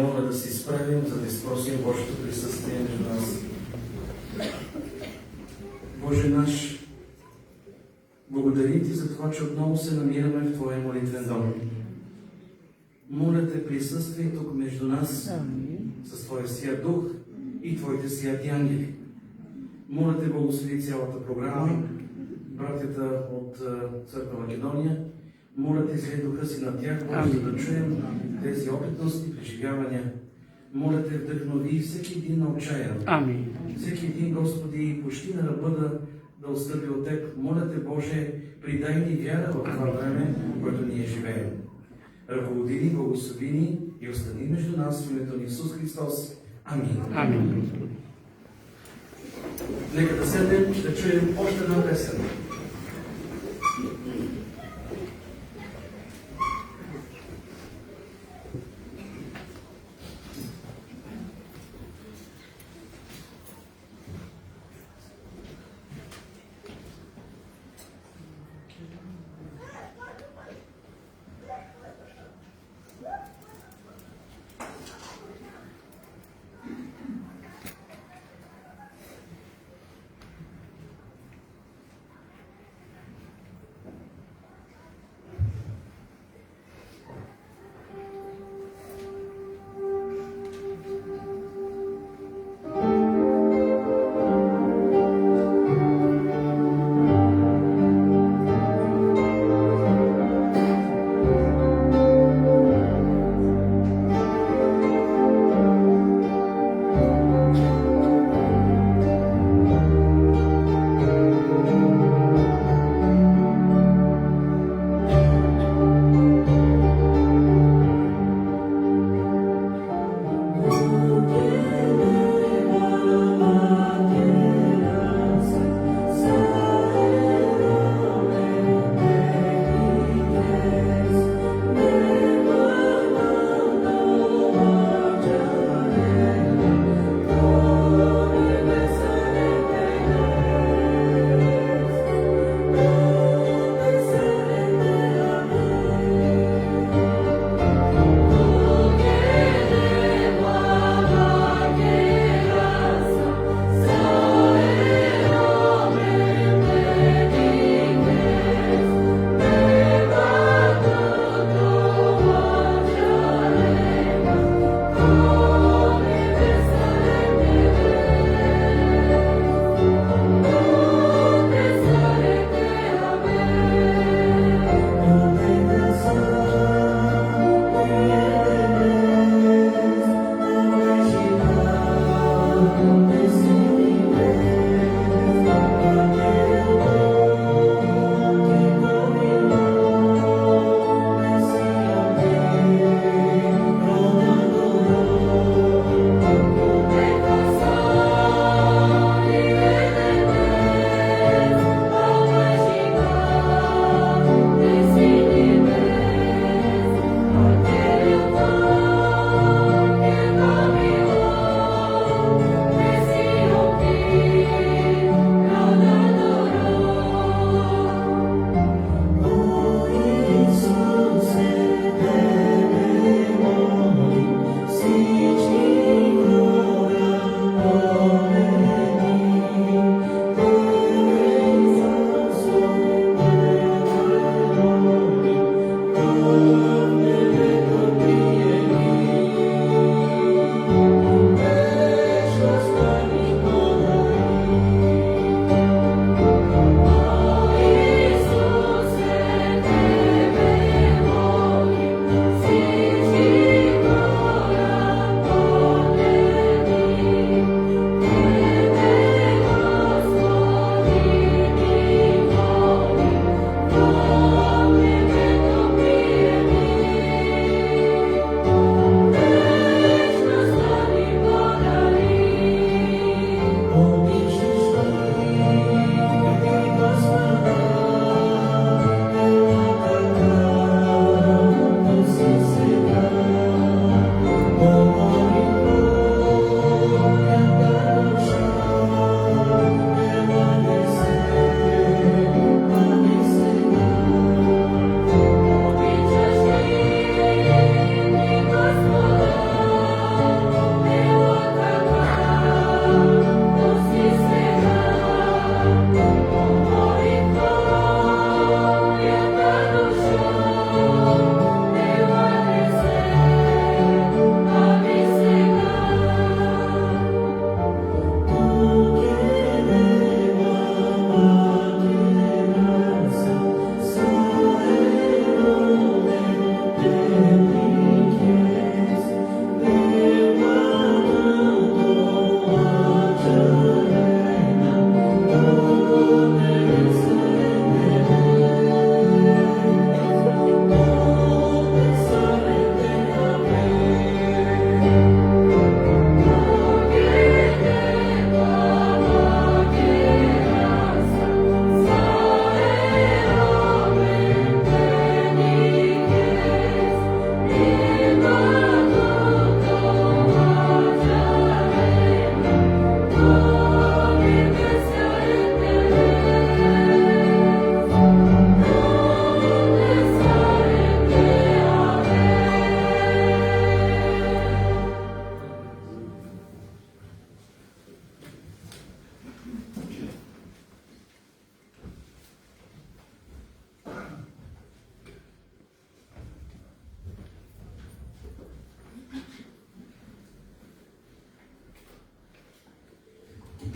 моля да се изправим, за да изпросим Божието присъствие между нас. Боже наш, благодарим Ти за това, че отново се намираме в Твоя молитвен дом. Моля Те, присъствай тук между нас с Твоя сия дух и Твоите сияти ангели. Моля Те, благослови цялата програма, братята от Църква Македония. Моля Те, излей духа си на тях, за да чуем тези опитности, преживявания. Моля Те, вдъхнови всеки един на отчаян. Амин. Всеки един, Господи, почти на ръба да отстъпи от Теб. Моля Те, Боже, придай ни вяра в това време, в което ние живеем. Ръководи ни, благослови ни и остани между нас в името на Исус Христос. Амин. Амин. Нека да седнем, ще чуем още една песен.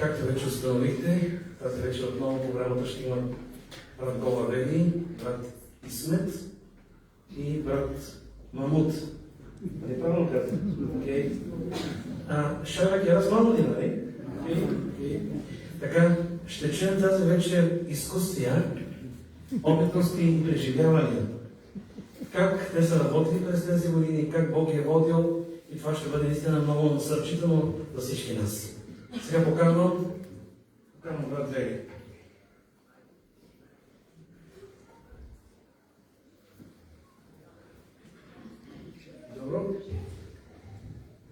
Както вече установихте, тази вечер отново програмата ще има брат Гола Вели, брат Исмет и брат Мамут. Не правилно казвам? Окей. Шарак е размамали, нали? Окей. Така, ще чуем тази вечер изкуствия, опитности и преживявания. Как те са работили през тези години, как Бог е водил, и това ще бъде наистина много насърчително за всички нас. Сега поканвам брат Вели. Dobro.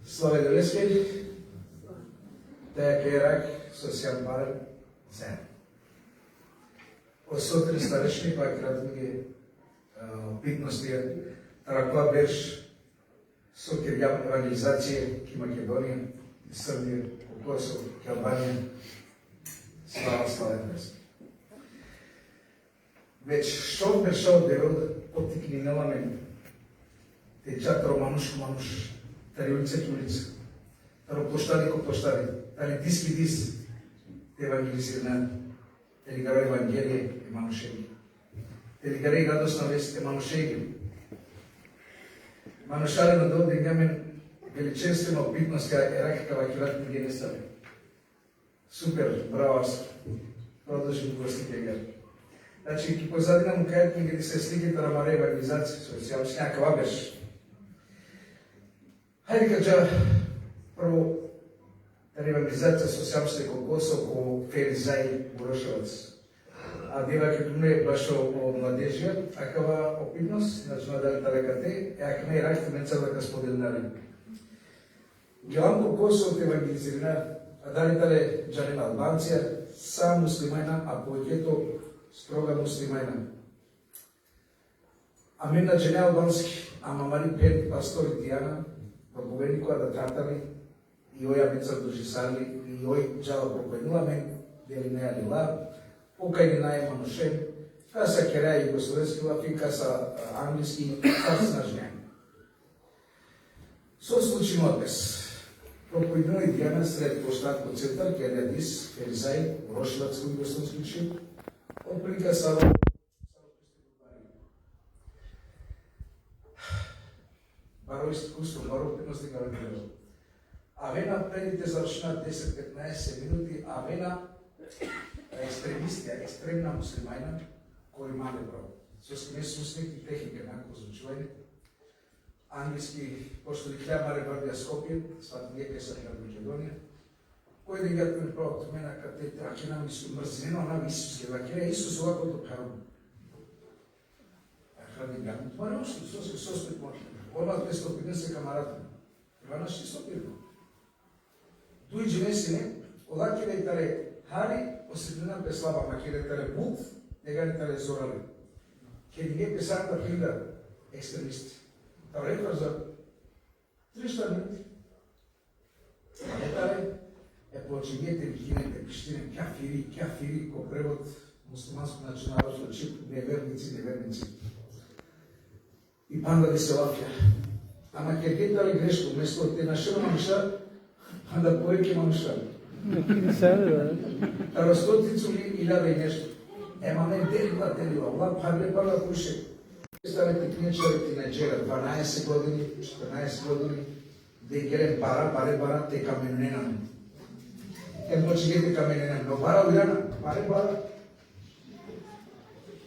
Slave Galeske, tega kerak social bar zen. Осотри старешни па кратки питности, тараква беше со кирјавна евангелизација ки Македонија, Србија, Косово, Албанија. Слава Грески. Веќе што беше дело потикни на мен. Те чатро мануш, тари улица, таро площади ко площади, тари дис, те евангелизирана, те ли гарај евангелие и манушеги, те ли гарај радостна вест и манушеги. Манушари на доде гамен величествена опитност е ракава кират ми не стави. Супер, браво, продължи гости тегар. Значи, ки позадина му кајат ми ги се сликите на маре евангелизација, социјалност някаква беше. Хајде кажа, прво, тази евангелизација социјалност ко Косово, ко Феризај Урошевац. А дела като не баш о младежија, акава опитност, значи дали талекате, ако не рахте менца да споделнали. Гелам ко Косово те евангелизирана, а дали тале джанена Албанција, сам муслимајна, а поетето строга муслимајна. А мен на джене албански, ама мари пет пастори Дијана, проповедникува да татали, и оја менца дожисали, и ој джала проповеднила мен, дели неја лила, покај ни наје манушен, каса кереја југословенски лафи, каса англиски, каса нажнеја. Со случај однес, проповеднила и Дијана сред площад по центар, каде Дис, Феризај, Урошевац, југословенски чип, отприлика Сава, баро искуство, баро опитност и гарантирано. Авена предите завршена 10-15 минути, авена екстремистија, екстремна муслимајна, кој мале право. Со сме сусник и техника, нако звучување. Англиски, пошто ли хлябаре бардија Скопје, свати нека са на Македонија. Кој да гјат ме право от мена, кате траке нам Исус, мрзинено, нам Исус, кева Исус овако до карам. Хради гјат, това не още, соспет може. Одмah 250 камарата. Ивана ще сопирно. Дујđe месине, олаке да и таре хари, осредина бе слаба, ма ке да таре бут, нега не таре зорали. Ке ни не писат да пилда екстремисти. Та реква за 300 минути. А не таре, почињете вихинете, пиштине, кафири, ко превод муслиманско начинаросно чип, неверници. И панда да се лафја. Ама ке кетали грешко, вместо те нашива мануша, панда поеќе мануша. Растотицу ли 1000 и нешто. Ема не делила, ова парле пуше. Ставете кнечари тинеджера, 12 години, 14 години, да игерем бара, те каменена. Ем почигете каменена, но бара ујана, бара.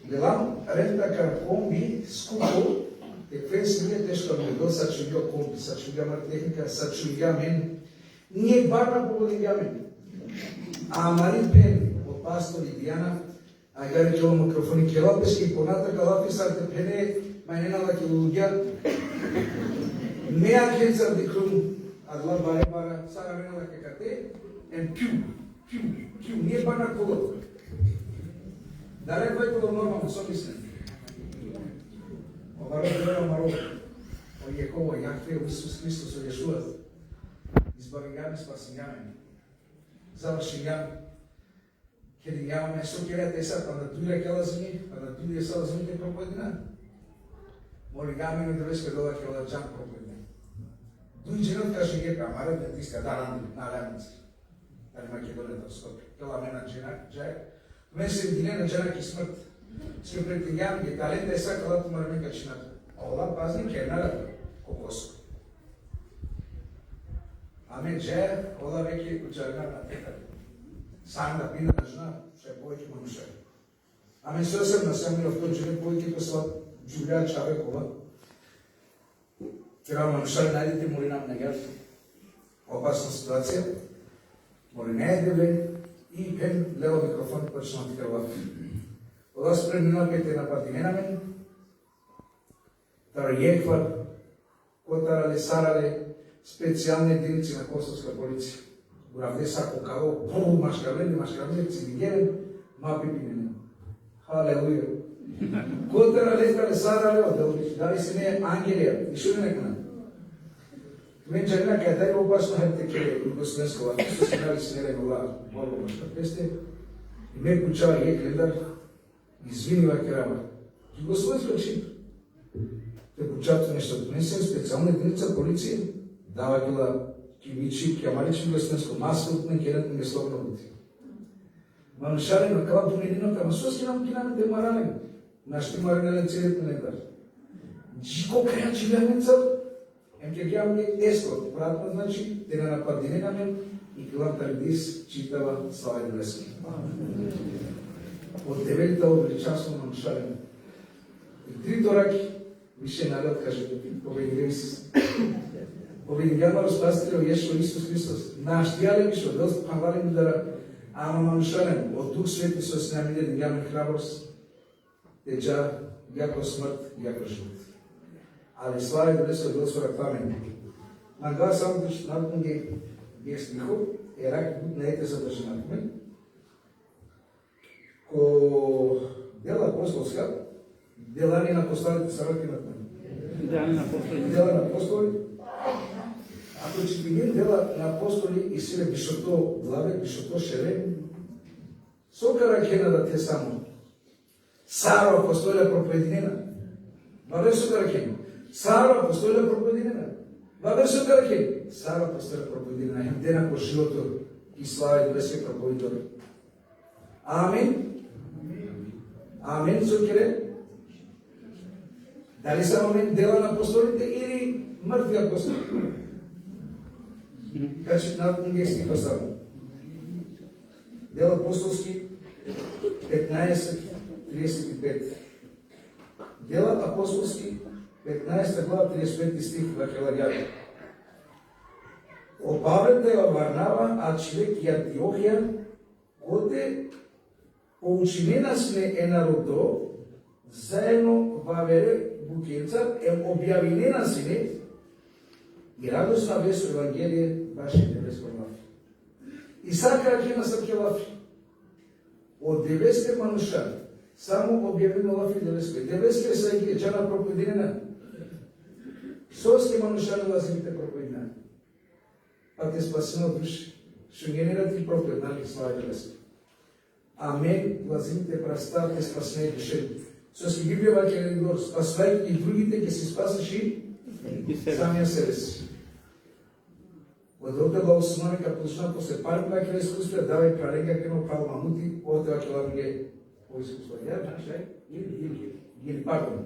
Гледам, рента комби, скупо, Каквен си ние тешко модел, сачуѓа комби, сачуѓа техника, сачуѓа мен. Ние барна поводиња мен. А Марин Пен, од пастор и Дијана, а гари ке ово микрофони ке лапешки, понатака лапи сарте пене, мајнена ке луѓа. Неа кенцар дикрум, адла бара, сара менала ке кате, ен пју, ние барна колот. Да реква е коло нормално, со мислен. Маро, о Јехова, Јахве, о Исус Христос, о Јешуа, избавињаме, спасињаме, завршињаме, кедињаваме, со керете са, па да тујре келазини, па да тујре салазини ке проповедина. Молигаме ми довеске дола ке ода джан проповедина. Дуј дженот каже ге камара, да тиска, да, на рамица. дали Македонијата Скопје. Кела мена джајак. Мен се единена джанак и смрт. Сме претегјам ги талента и сакала ту мараме качината. А ола пазни кернарата, кокоско. Аме джајак, ола веќе кучарна на теката. Сам да пина на жена, ше повеќе манушари. Аме сосем на сами в тој жене повеќе посла Джулија Чавекова. Треба манушари најдете мори нам на гјар. Опасна ситуација. Мори не е деве и пен лево микрофон почна да крва. Ода спремнила пете на патинена мен. Тара јеквар, котарале, сарале, специјални единици на Косовска полиција. Уравде сако као, машкавлен, цивигерен, мапи пинене. Халелуја. Котарале, летале, сарале, дали се не е ангелија, и шо не некана. Мен джагна кај тај опасно хепте ке Југословенскова, што се дали се неле гола, молба машка песте, и ме кучава јек ледар, извинива керама. Југословенска чипа. Те кучавто нешто донесен, специјална единица полиција, дава гила кивичи, кјамаричи Југословенско, маска не керат не слобно бути. Манушари на кала поменино, кама соски нам кинаме те марален, нашите марален целият ледар. Джико краја чивјаница, Емке гјам ги ескот, пратно значи, те на нападине на мен и килам талидис читава Слава Делески. Од 9-та обличасно на мушарен. И 3 раки, више народ, каже, победим се. Победим гјама разпастире Јешо Исус Христос. Наштијале вишо, доста панвален удара, ама манушарен, од Дух Свети со снамиде да гјаме храброст, теđа, јако смрт, јако живот. Ali Slava Делески од Господа памен. Мага само да ще надмуге бих стихов, ерак бут не ете задржанатме. Ко дела апостолска, делани на апостолите сараки на тмен. Дела на апостоли. Ако че видим дела на апостоли и силе бишото главе, бишото шере, сокара кена да те само. Саро апостолија проповединена. Бабе сокара кена. Сара апостолија проповединена. Бабе сокара кена. Сара апостолија проповединена. Хемдена по живото и Слава Делески проповедор. Амин. Амин, сокере. Дали само мен дела на апостолите или мртви апостоли? Качи надмуге стиха само. Дела апостолски 15:35. Дела апостолски 15 глава 35 стих во Хелагијата. Обавете во Варнава, а човек и Антиохија, коде поучинена сме е народо, заедно вавере букеца, е објавинена сме и радосна вест Евангелие ваше небеско лафи. И сака ќе насакелафи. Од 90 манушари, само објавено лафи 90. 90 са ги ечана проповединена. Соски манушари лазимите проповединена. А те спасено души. Шо генерат и проповеднали Слава Делески. Амен, лазимите праставте спасне души. Соски Библија ваќе регор, спасвајќи и другите ќе се спасаш и самија себе си. Од овде благословение кога почна после пари ваќе искуство, давај праренга кено палмамути, овде ваќе лаге о искуство. Ја, знаеш, или пардон,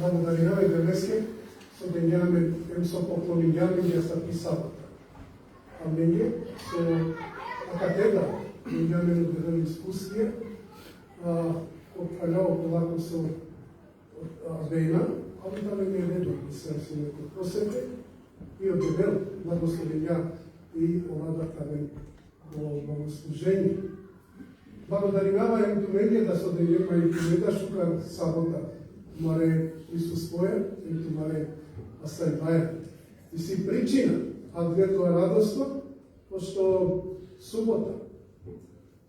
Благодаря денеска со дењаме со поклонување ја са писалата. А мене со академија дењаме на дискусија од паляо полако со Авена, али да не е редно да се некој посете и од дебел благословења и овладата во богослужение. Благодаривајам тумене да со дењема и кумета шукар сабота. Маре Исус поја, и ту маре Асајбаја. И си причина, адвето радосно, пошто субота,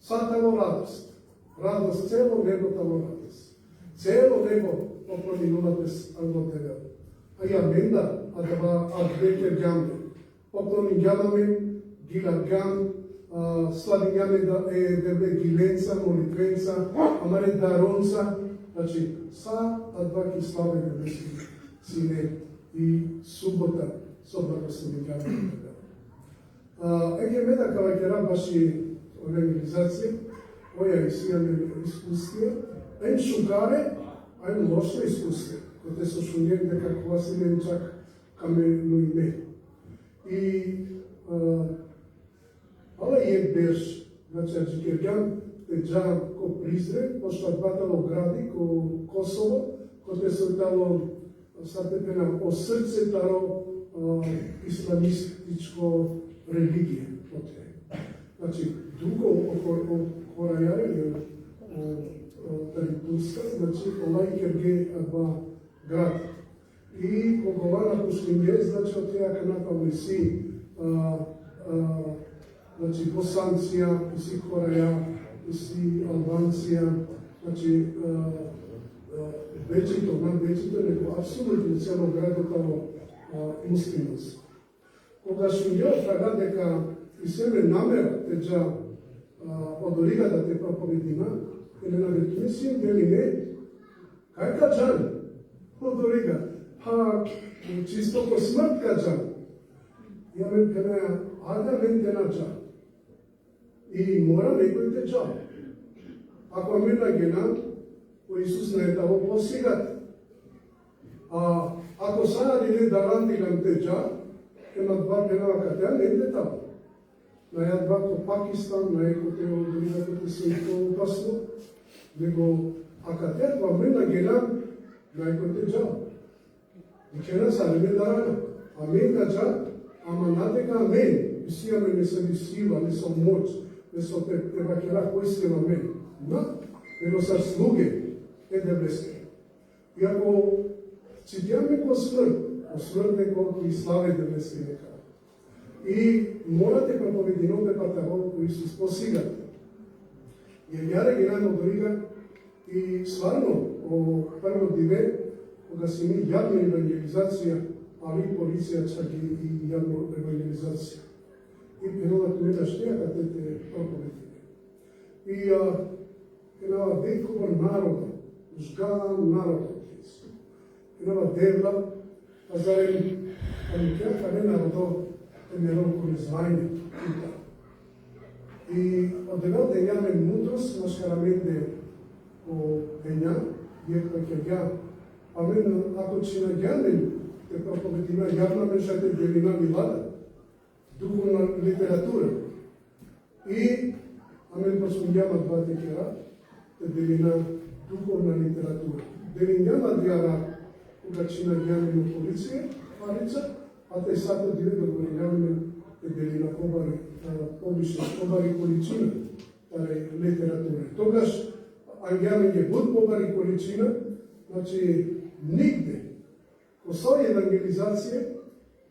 сатаво радост, радост цело небо таво радост. Цело небо поклонувате во тебе. А ја менда, адвете гамбе. Поклонуваме гила гам, сладињаме да е дебе гиленца, молитвенца, амаре даронца. Значи, са адваки славе небески сине и субота со благословењање. Еге меда кава ќе рабаши организација, оја и сијаме искуствија, ен шукаре, а ен лошо искуствија, кој со шуњен дека кога се не чак каме луиме. И ала е беш, значи, Аджикерѓан, Джан ко Призрен, пошто батало гради ко Косово, кој се дало сатепена о срце таро исламистичко религија. Значи, друго хорајаре Таритуска, значи, олај керге аба град. И кога на пуштиње, значи, од теја каната си, значи, Босанција, си хораја, си Албанција, значи, вечето, на вечето, него апсолутно цело градот во муслимност. Кога шуњеот така дека и себе намера теđа од Орига да те проповедима, или на ветуне си вели не, кај каđан од Орига, па чисто по смрт каđан. Ја ме пенеја, ада мен те наđан. и мора некој те джа. Ако ме нагена, по Исус не е таво посигат. Ако сега не дарантилам те джа, ема два пенава катеа не е таво. На ја два ко Пакистан, на еко те одрига коte се и по-опасно, него катеа това ме нагена, на еко те джа. И кена са не ме дарана. Амен каджа, ама надека амен. Висијаме не са ви сила, не са моć, не са тевакера кој сте на мен. Него са слуге, да блеске. И ако цитираме го смрт него и славе да блеске нека. И морате проповединове патаво кои се спосигат. И ја регирано дорига и сварно о прво диве, кога си ми јавна евангелизација, али полиција чак и јавна евангелизација. И пенова туета штеја каде те проповедите. И пенова векова народа, жган народа, пенова девла, а зарем амикеа каде народо нерон коризвајне тута. И одевел дењаме мудрост на шкараменде о дења, јеква ќе ја, амен ако че наѓамен те проповедина јавна меншате делина милада, духовна литература. И амен посмејава два текера, те делина духовна литература. Делињава дијара кога че наѓамен полиција, палица, а те сато директно да го наѓамен те делина побари, повише побари количина, таре литература. Тогаш наѓамен буд побари количина, значи нигде, ко со евангелизација,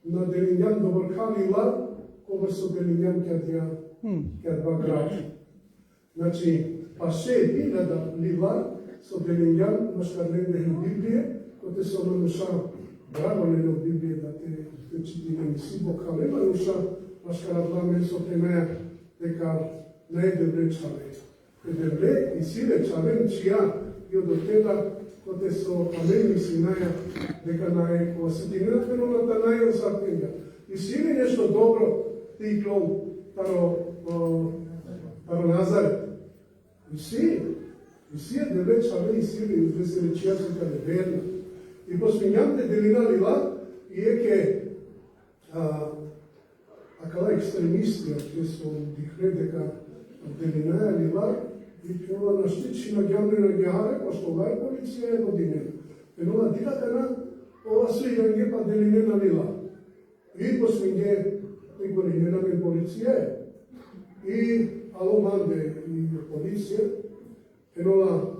на делињан добркали ла, кога со делињан ќе два гради. Значи, па 6.000 лила со делињан машкарленде на Библија, кој се онуша браво не на Библија да те читиме не си бокалема, нуша машкарадла мен со темеја дека не е девле чаве. Е девле и силе чавен чија и од отеда кој со амени синаја дека нај кога се тигнат феноната нај осапенја. И сили нешто добро ти клон таро Назарет. И си е девле чаве и сили да се речија се каде верна. И посмењамте делина лила и еке акала екстремисти ќе со дихре дека делина лила и пенува на штичи на гјамне на гјаре, пошто ова е полиција е годинена. Пенува дирата на ова со иранге па делинена лила. И посмење и годинена ме полиција е. И ало манде и полиција, пенува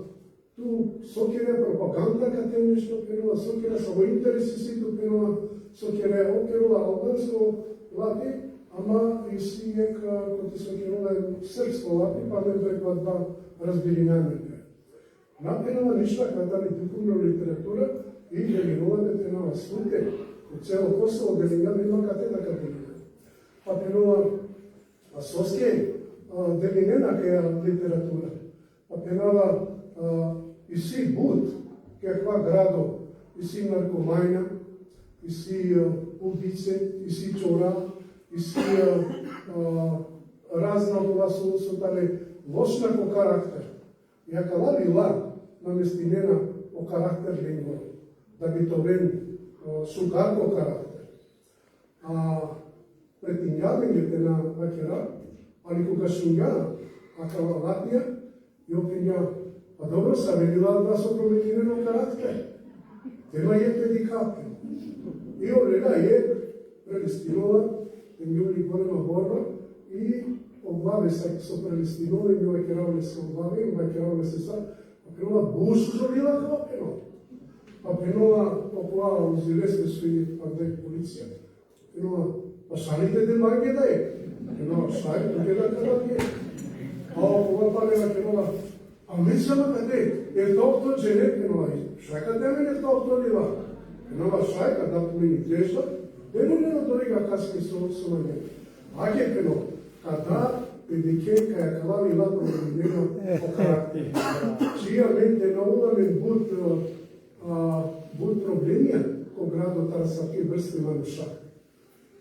ту сокере пропаганда кате нешто, пенува сокере само интереси ситу, пенува сокере окерува албанско лапи, ама и си ека коти сокерува српско лапи, па не преква два разбирињаме. Напенува ништа катали духовна литература и делинувате пенува слуте, од цело Косово делињаме има катена кателина. Па пенува соске делинена каја литература. Па пенува и си буд, каква градо, и си наркомајна, и си убице, и си чора, и си разна това со тале лошна ко карактер. Јака лила наместинена о карактер лингва, да би товен сугар ко карактер. Претинјавењето на вакера, али кога шунја, ака Латвија, и опинја, па добро са велила да со променено карактер. Тема е предикатно. И олега е прелистинова, нјули голема борба и оглаве со прелистинова, и нјува керавле се оглаве, и нјува керавле се са, па пенова бушо жовила како пенова. Па пенова околава узилесне суи пардек полиција. Пенова, па шалите де маге да е. Пенова, шали, туке да када е. А околава палева пенова, а мислама каде, е тофто джене пенова, шајка деме не тофто лила. Пенова шајка да помени дежда, денонено дорига каски со маге. Аге пенова, када педике каја кала лила променено по карактер. Чија менте наудаме буд проблемија ко градот Тарасаки врсти мануша.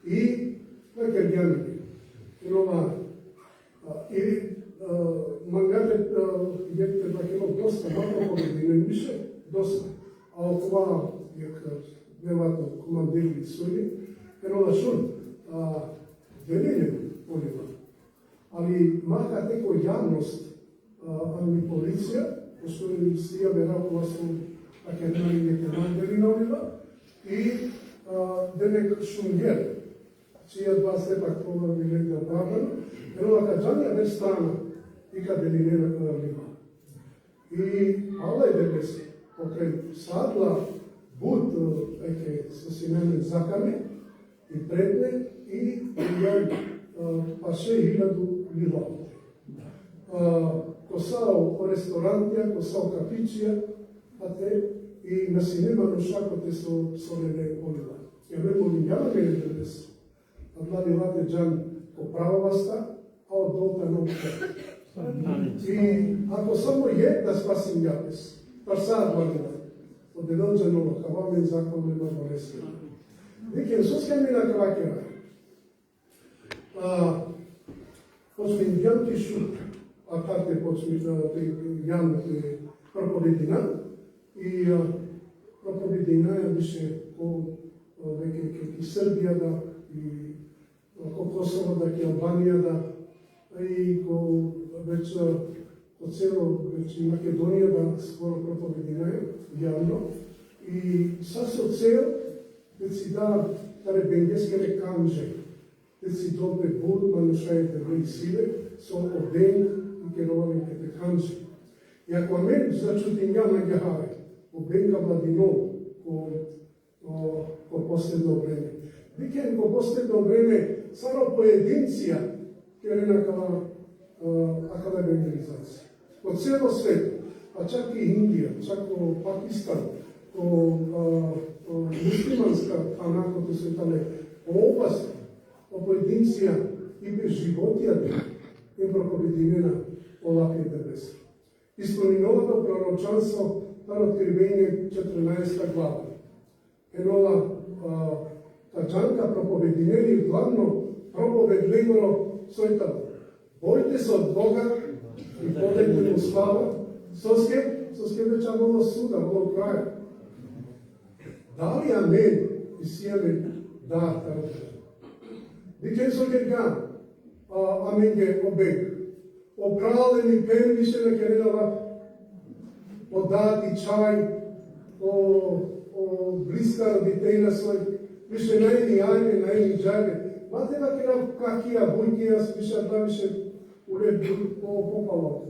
И веќе гјамени. Пенова Или мангате јекте бакело доста малко години више, доста. А окова неватно командирли суди, едно шун, делење онива. Али мака теко јавност, али полиција, пошто си ја веракува сум академали неке мандели на онива, и денек шунгер, чија два сепак това билете оправдано, едно акаджанија без страна и каде ли не нива. И ала е дебес, покрај садла, буд, еке, со синемен закаме, и предне, и ја паше 1000 лилавите. Косао по ресторантија, косао кафичија, а те и на синема шакоте со солене олива. Ја ме молињава ме дебес, а владивате джан по правоваста, а од долта на опре. И ако само е да спасим јапес, парсаат владива, од едонџано кавамен закон нема болест. Викем соскаме на кавакера. Почне Јан Кишут, а тате почне Јан проповедина, и проповедина ја беше ко веќе ки Србија да, и ко Косово да, ки Албанија да, и ко веќе по цело веќе Македонија да скоро проповедина јавно. И са со цел да си да таре бенгескене канже, да си добре буд манушајите вели силе со оден и керованите те канже. И ако мен зачутиња на гехаве, обенка владино ко последно време. Викен ко последно време само поединција керена акава евангелизација. По цело свет, а чак и Индија, чак ко Пакистан, ко муслиманска анакото светале, опасно, по поединција и без животија е проповединена овакви дебеси. Исполненото пророчанство на Откривение 14 глава. Енова таджанка проповединели главно проповедлегоро сојтало. Бојте се од Бога и подете му слава, со ске веча во суда, во крај. Дали амен и сијаме да тараджа. Викен со герга, амен ге обег. Опралени пен више на керена подати чај, блиска родителя свој, више најни ајме, најни джајме. Мате на кера какија, бујкија, више да више уред попало.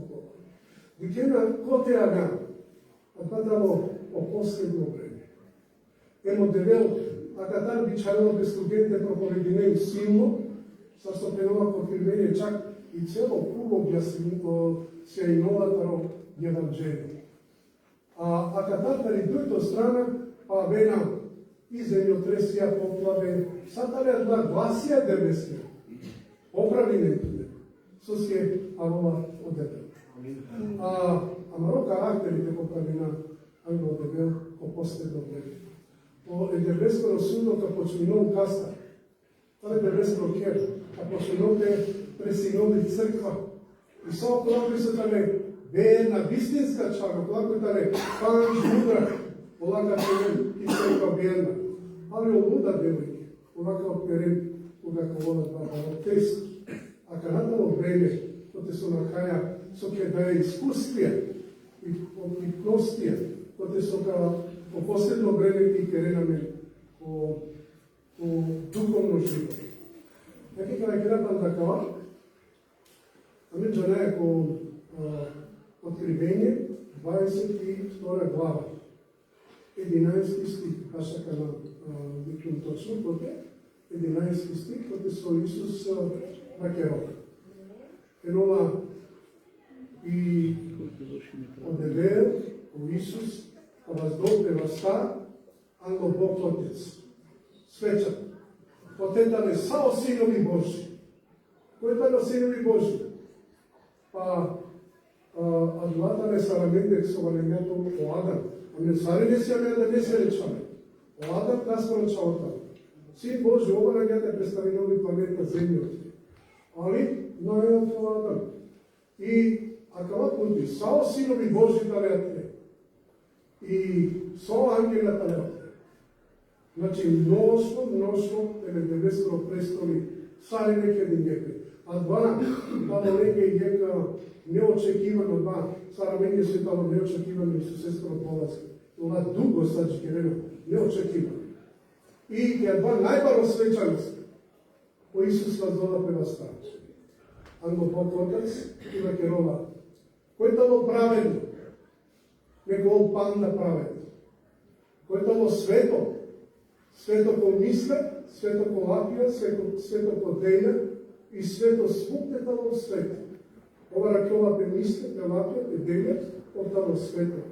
Викена коте ага, а падало о последно време. Емо девел, а катар бичајало без студенте проповединеј силно, са стопенова подкривење чак и цело пубо се и новатаро Евангелие. А катар дали дујто страна, па вена и земјотресија поплаве, сатале да гласија дебесија, оправи некој, со ске авола одебел. Амаро карактерите поправина ангел одебел по последно време. По едебеско судно ка почминол каста, тоа едебеско кер, а почминовте пресинови црква. И со оклако се тале, бе една вистинска чага, оклако тале, панч мудра, олака терен и црква бедна. Али олуда девојки, олака оперен, кога ковода баба, тест. А канатало време, коте со накаја, со ке да е искуствија и простија, коте со по последно време и керенаме по духовно живот. Неки кога керапам такава, ами джанаја ко Откривение 22 глава, 11 стих, кашака на виклум точно, коте 11 стих, коте со Исус ракерова. Енова и одевеел у Исус, а воздолпе въста, ангел Бог Отец. Свеча. Потетале сао синови Божи. Кој тало синови Божи? Па адулатале сарамендек со валемето о Адам. Аме сарене си аме да не се речаме. О Адам касно речавата. Син Божи, ова нагјате представи нови планет на земјата. Али најотворен. И акава пути, сао синови Божи талеатре. И со ангелата леатре. Значи, множество, небеско престоли, цари неке един гепе. А два, тало неке гека неочекивано, два, цара мене се тало неочекивано Исусестро полаце. Това дуго саđi керено, неочекивано. И ќе два најбаро свечаност, кој Исус воздола пева ставче. Анго Бог Отец и векерова. Кој тало праведно, неко ол панда праведно. Кој тало свето, свето по мисля, свето по лапија, свето по деја и свето свукте тало свето. Ова ракјова пе мисля, пе лапија, пе деја, од тало свето.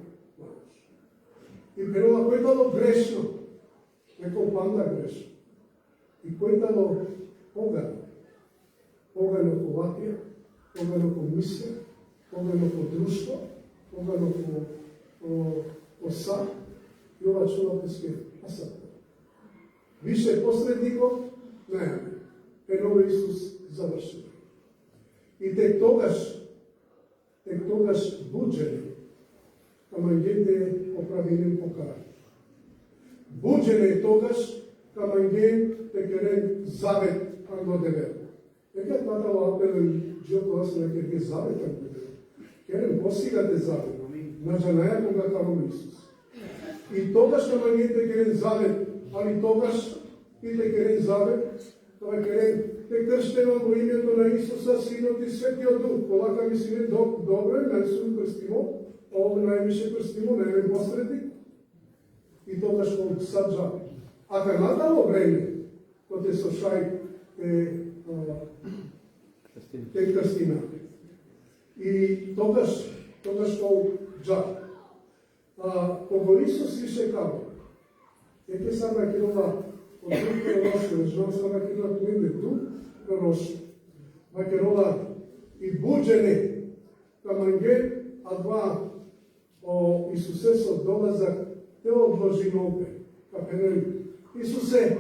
И перова кој тало грешно, неко панда грешно. И кој тало погано, погано по лапија, погано по мисля, погано по друштво, погано по са, и ова чува песке, асата. Више посредников, немаме. Едно Исус заврши. И тек тогаш буџене, кама ангелите оправилен по карактер. Буџене тогаш, кама ангел текерен завет анго девер. Нека татало апелен джиото асна керге завет анго девер. Керен посигате завет. Наџанаја кога каво Исус. И тогаш кама ангел текерен завет, али тогаш и текерен завет, тоа керен те крштено во името на Исуса, Синот и Светиот Дух. Полака ми сине добре, најсум крстимо, овде највише крстимо, највен посредник. И тогаш кога саđа. А канатало време, кога те сошај те крстина. И тогаш кога джа. Кога Исус више каво, еке сама кирова од друг пророш, жена сама кирова туиме друг пророш, макерова и буџене кам ангел, а два о Исусесов долазак, те одложи нопе, капенели. Исусе,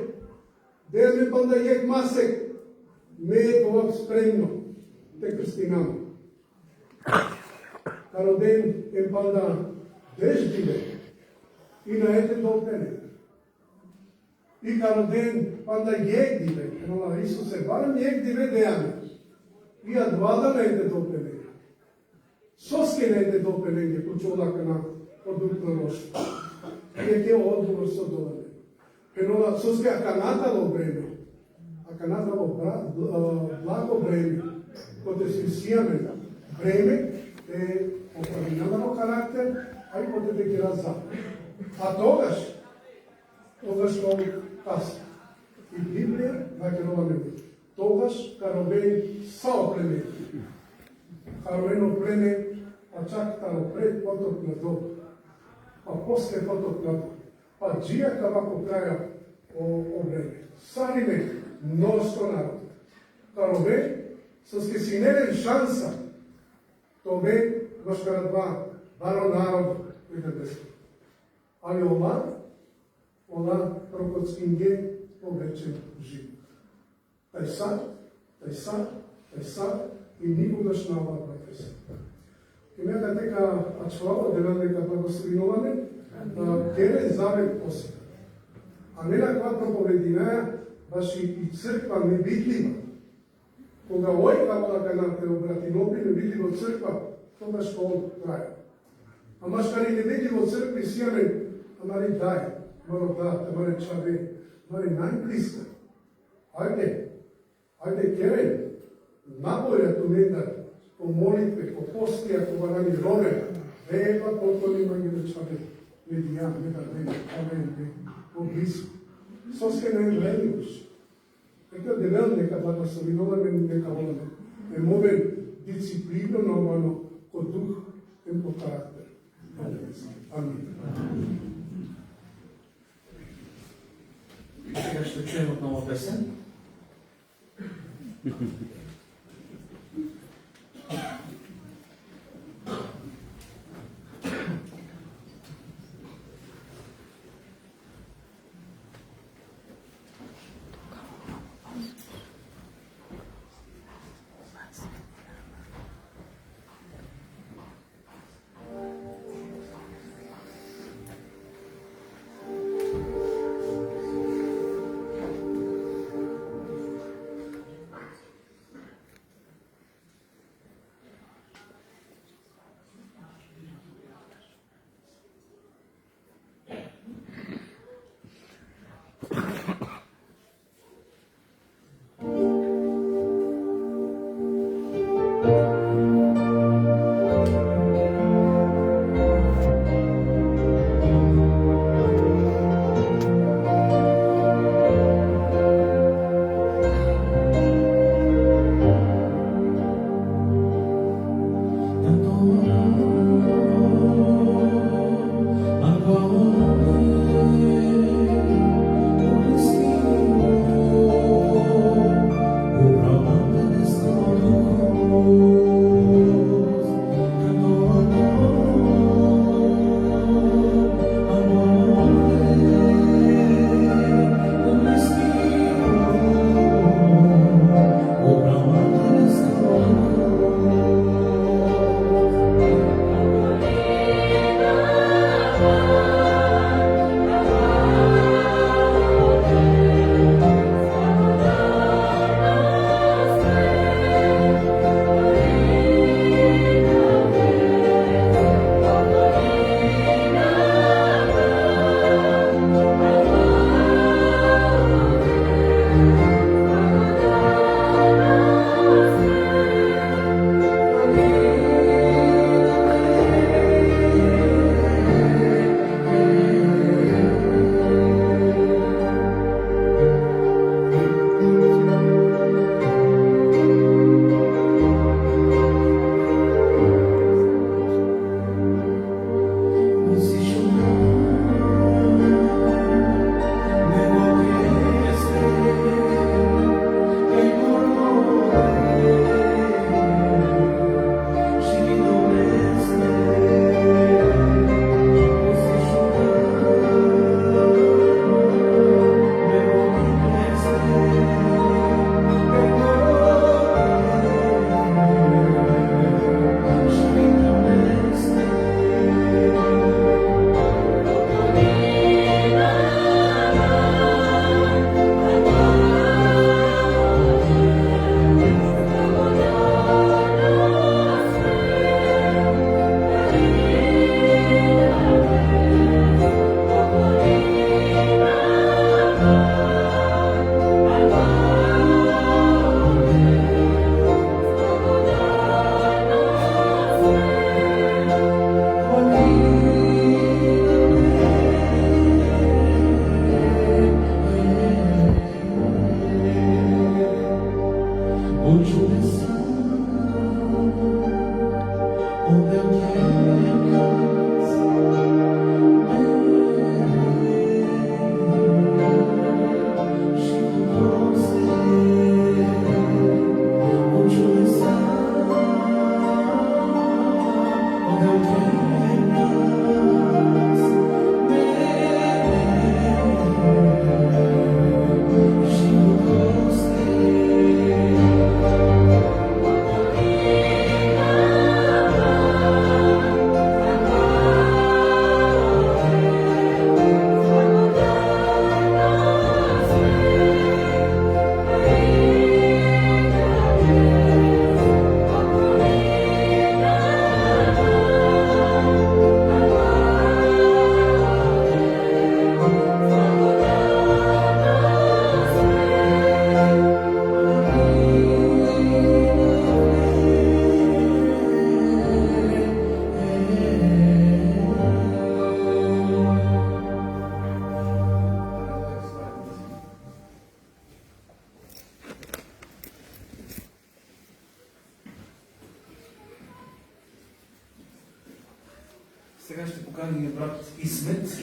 деме панда јек масек, не е това спремно, те крстинама. Кароден е панда деждиве и на ете долпене. И кароден панда јек диве, но Исусе, барем јек диве дејаме. И адвада на ете долпене. Соске на ете долпене, кучолака на продуктно рош. И ке одговор со долане. Енова соске аканатало време. Аканатало благо време. Коте се сијаме време, е оправинавано карактер, а и коте те кера за. А тогаш што пас. И Библија, вакерова не би. Тогаш каровен саопреме. Каровено преме, а чак таро пред поток на доб. А после поток на доб. А джија кавако краја о време. Сариме множество народ. Каровен, со скесинерен шанса, тове гошкара два, баро народ придадесно. Али она прокоцкинге обречен живот. Тај сад и никогаш на ова професија. И нека дека ачвала дена дека благословуваме, керен завет посека. А не на која проповединаја, баш и црква невидлива. Кога ој као на те обрати нопи, невидливо црква, тогаш кога траја. А машкари невидливо цркви сијаме, амари дај, маро да, амари чаве, амари најблиска. Ајде керен, набоја ту недар, по молитве, по постија, кога нами рове, веева потоли мајде чаве, медијан, медар, амен, по близко. Соске не е вреднивош. Нека девел, нека благословуваме, нека воламе. Емовен дисциплиновано ко дух и по карактер. Амин. Сега ще чуем отново песен. Сега ще поканим брат Исмет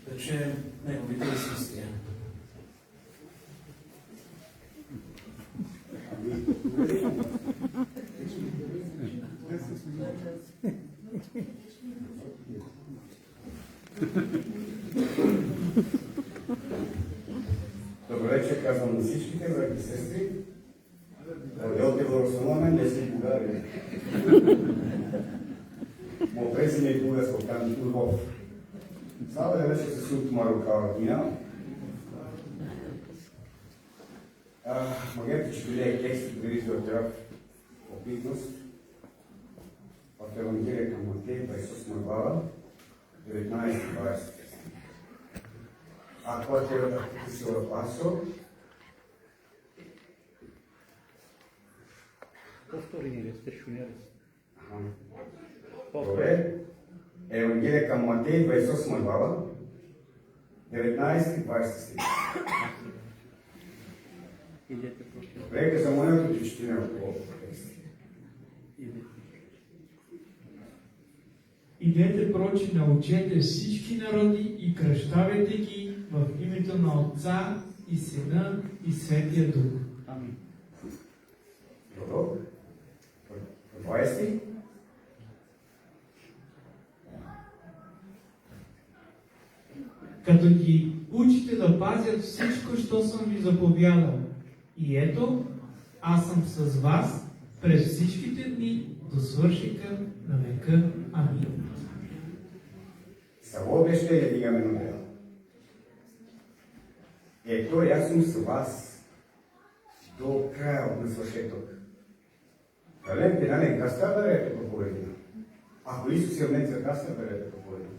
да чуем неговите известия. Добро вечер, казвам на всичките браки и сестри. Одел те благословаме, не си Бугария. Мо презиме и Бугарска там Турбов. Слава да беше се суд Марокава дина. Могете, че биле текст, дали от трав опитност. От Евангелие към Матей, 28 глава, 19-20. Ако е сила пасо, Повтори, сте шунери. добре, Евангелие към Матей, 28 глава, 19-20 стих. Идете прочи. Добре, за моето четене от текст. Идете. Идете прочи, научете всички народи и кръщавайте ги в името на Отца и Сина и Светия Дух. Амин. Добро. 20. Като ги учите да пазят всичко, що съм ви заповядал. И ето, аз съм с вас през всичките дни до свършика на века. Амин. Sa obeštenje digame na delo. Ето, аз съм с вас до края на свършеток. Далем те нален каста берете проповедина. Ако Исус е внеца каста берете проповедина.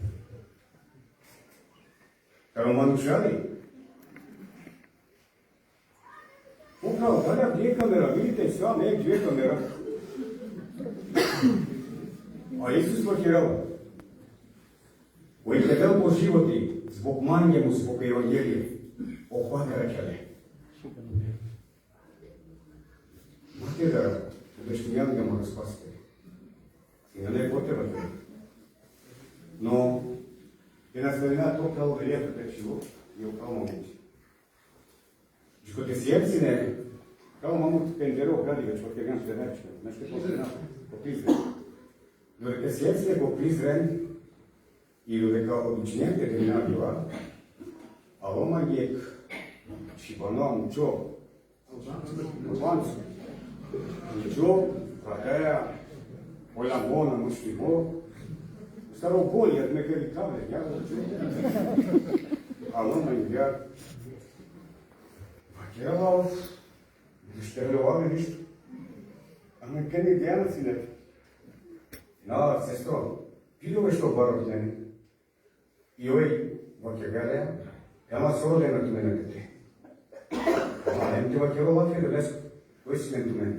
Таро манушали. Управо, таля две камера, видите, сега не е две камера. А Исус блокирал. Кој те дел по животи, због мање му, због Евангелие, охвата речале. Мате да обещувам да му разпасите. И не е потреба това. Но една светлина толкова велията течило и окал момент. Што те сијепси не, као мамут пендеро гради веч во Кеган Шведерчка, нешто по Призрен. Додека сијепси не по Призрен, и додека одличнијата денина била, а ома гек, шибано мучо, мучо, мучо, платеја, оля мона, мушки мо, старо боли, ад ме кари каве, ја да чу. А ома им бја, пакелал, дештерлеваме ништо. Ама ке не гледат си нето. На, сестро, видове што барот мене. И овој во Кегалеја, ама се одена ту мене дете. Ама нем те во Кегалеја феде леско, кој си мен ту мене.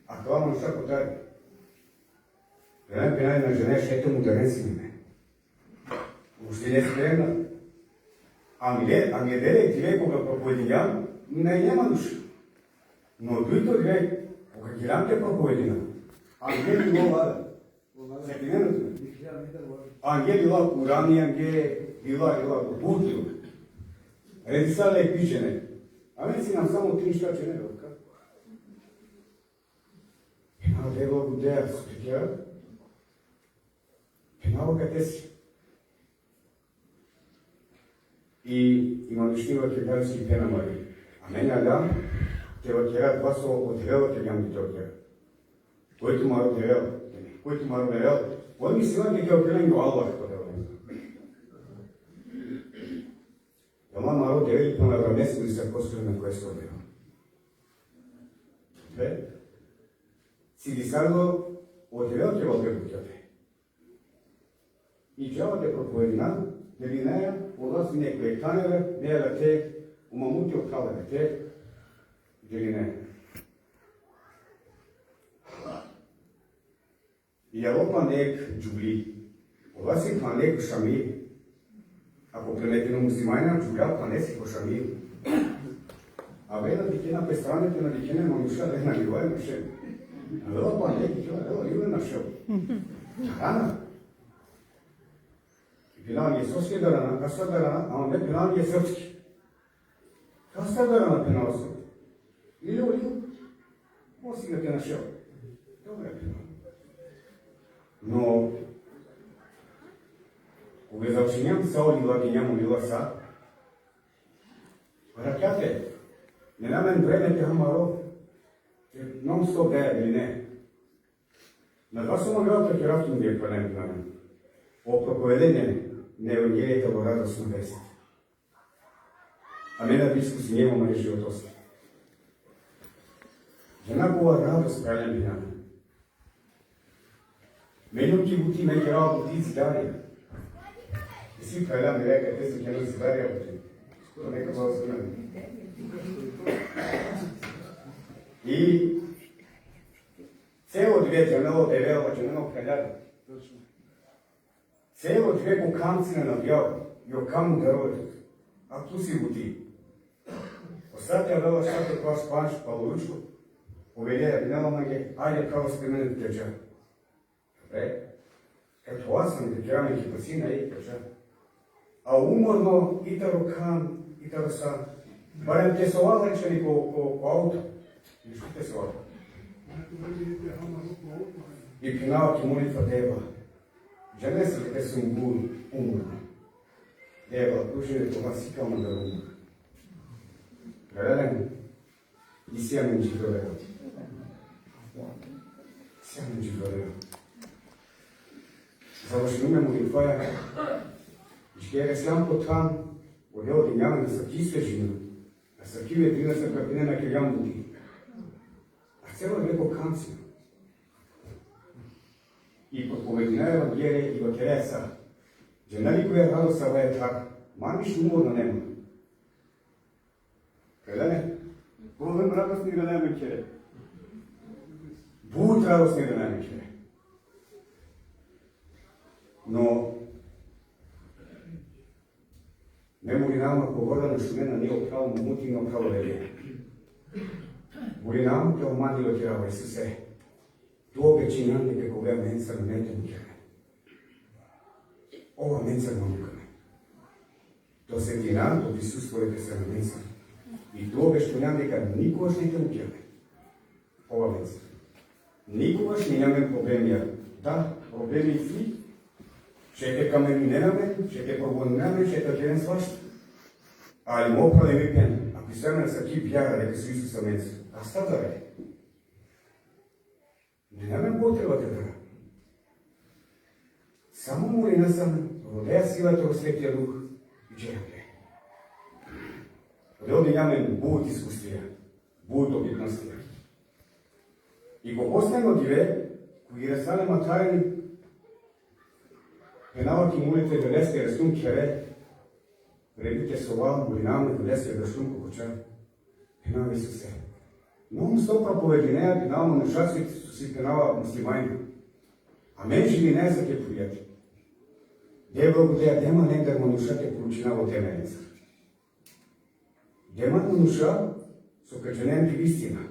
А тоа му шако тај. Верен пенај на жене шете му да не си мене. Уште не спремна. Ами гледај ти веко го проповединјам, не нема душа. Но дуито гледај, кога ги рамте проповедина, ами не ми го лада. Сепименото. Анге била урани, анге била будлива. Редисала е пичене. Ами си нам само три неща, че не велика. Една дела годея с пекера, една къде си. И има нещива кегали си пена мари. А мене Адам, те вакера два со отвела кегам ги токера. Който ма отвела, който ма отвела, он ми сила ке отвела го Аллах отвела. Ама маро девели по навраместо и се построи на кое се отвела. Бе? Си ги садло отвела ке валке путјате. И джава те проповедина, дали неја, улази некој таневе, неја да те умамути окалеве, те, дали неја. И ја панек джубли, улази панек шами, ако преметено мусимајна, джубля панеси по шами. А бе на дикена пестраните на дикена мануша, да на ливоја наше. А вела панек, вела ливоја наше. Чарана. Пенал е српски дарана, каста дарана, ама не пенал е српски. Каста дарана пенал српски. Или, осига те нашел. Добре пенал. Но, кога зачиням са олила, ги нямам лила са, ракяте, не намен време те хамаро, нон-стоп да или не. На два сума града ќе рафтим да ја пранем на мен. О проповедение на Евангелието во радостна вест. А мене дискуси немаме животост. Жена била радост прајам бина. Мене ки бути ме керал бути зидарија. И си прајам ми река, те се кено зидарија бути. Скоро нека била за мене. И цело две джанело девела, джанело краљада. Цело две го камцина на бјал, ја каму даровето. А ту си бути. Остатија вела шато тоа спанш, палуручко, повелеја бинала маге, ајде право спремене теча. Добре, като тоа сам да кераме ки пасина и теча. А уморно, и таро кам, и таро сам, барем те со лазаричани по ауто. И што те се ода? И пинава ки молитва деба. Жена се къде съм уморна. Дева, слушай, това си кама да умра. Гледален, и сега ме дживелева. Сега ме дживелева. Завършваме молитва, ще реслям по там, отдел да няма да са ти свежина, а са ти ветрина са капине на килям бути. А цела леко канцина. И проповедина Евангелие и вакере са. Жена никоја радост са ваја така. Мамиш уморна нема. Гледаме? Повем радост ни гледаме кере. Буд радост ни гледаме кере. Но не молинама погода на шумена не оправо мамути и оправо леве. Молинама те омадила керава Исусе. Тоа печињан дека кога менца на нете мукаме. Ова менца на мукаме. Тоа се динар од присуствувате се на менца. И тоа обештуњам дека никогаш не те мукаме. Ова менца. Никогаш не имаме проблеми. Да, проблеми си. Ще те каменинеме, ще те пробонинеме, ще те терен сваща. Али мо правиме пен. Ако се са ки вяра дека со Исуса менца. А стата бе. Не нямам потреба те дара. Само молина съм, родея силата во Светия Дух и джерапе. Родея нямам буд искуствија, буд обитностија. И го последно диве, кои Иерусалема тарени, пенава ки молите велеске растун кере, предите сова, молинаваме велеске растун кокоча, пенава Исусе. Non-stop проповединеја пенава на шасвите си пенава муслимајни. А мен жени не за ке пријати. Дебро годеја дема нендер мануша те получина во теменица. Дема мануша со каченен ти вистина.